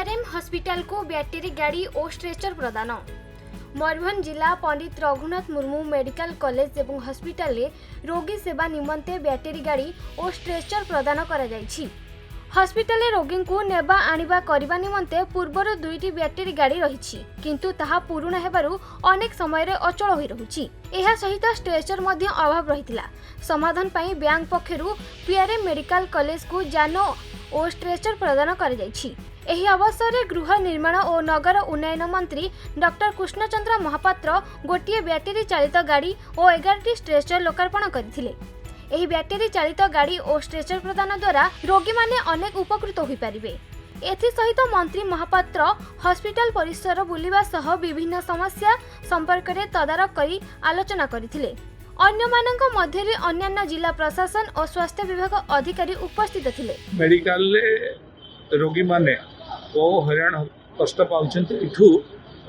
PRM hospital को battery गाड़ी और स्ट्रेचर प्रदान। मयूरभंज जिला पंडित रघुनाथ मुर्मू मेडिकल कॉलेज एवं हॉस्पिटल में रोगी सेवा निमंते बैटरी गाड़ी और स्ट्रेचर प्रदान करा जायछि। हॉस्पिटल रोगी को नेबा आनिबा करबा निमंते पूर्वर दुईटी बैटरी गाड़ी रही किंतु ताहा पुराणा हेबारु अनेक समय अचल होई रहुछि। एहा सहित स्ट्रेचर मध्य अभाव रहितिला। समाधान पई बैंक पक्षरु पीआरएम मेडिकल कॉलेज को जान और स्ट्रेचर प्रदान करा जायछि। एही अवसर में गृह निर्माण और नगर उन्नयन मंत्री डॉक्टर कृष्णचंद्र महापात्र गोटे बैटरी चालित गाड़ी और 11टी स्ट्रेचर लोकार्पण करथिले। एही बैटरी चालित गाड़ी और स्ट्रेचर प्रदान द्वारा रोगी माने अनेक उपकृत होई परिबे। एथि सहित मंत्री महापात्र हॉस्पिटल परिसर बुलिबा सह विभिन्न समस्या संपर्क में तदारख करी आलोचना करथिले। अन्य मानक मध्य अन्यान्य जिला प्रशासन और स्वास्थ्य विभाग अधिकारी उपस्थित थिले। मेडिकल रोगी माने वो हरियाणा कष्ट पाउछन्ते इठू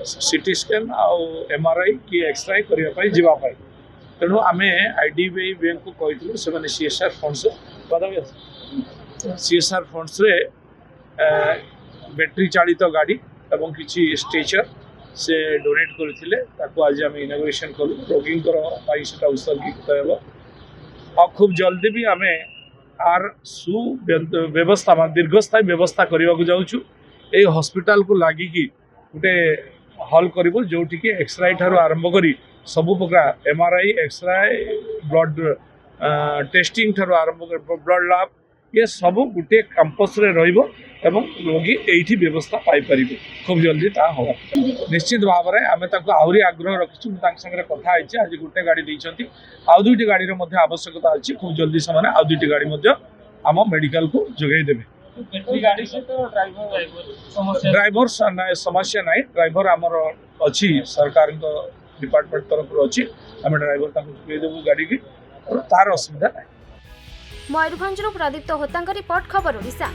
सीटी स्कैन आउ एमआरआई की एक्सरे करिया पई जीवा पई तेणु आमे आईडीबीआई बैंक को कहितलु से माने सीएसआर फंड्स रे बैटरी चालित गाड़ी एवं किछि स्ट्रेचर से डोनेट करथिले ताको आज आमे इनॉग्रेशन करू रोगी पई सेटा उत्सर्गित हेबो और खूब जल्दी भी आमे आर व्यवस्था दीर्घस्थायी व्यवस्था करने को जाऊँ। ये हॉस्पिटल को लगिकी गोटे हल करूँ जो एक्सरे ठार आरंभ कर सबु प्रकार एमआरआई एक्सरे ब्लड टेस्टिंग ठार आरंभ कर ब्लड लैब ये सब गोटे कैंपस रे रहिबो एवं रोगी एठी व्यवस्था पाई परिबे खूब जल्दी ता हो। निश्चित भाव में आम आहरी आग्रह रखी संगे कथा होइछि। आज गोटे गाड़ी देइछंती आउ दुईटी गाड़ी रे आवश्यकता अच्छी खूब जल्दी से आउ दुईटी गाड़ी आम मेडिकल को जोगाई देबे। गाड़ी से तो ड्राइवर समस्या नहीं ड्राइवर आमर अच्छी सरकार डिपार्टमेंट तरफ अच्छी आम ड्राइवर जोगाई देबू गाड़ी की तार असुविधा नहीं। मयूरभंज प्रदीप्त होता रिपोर्ट खबर ओडिशा।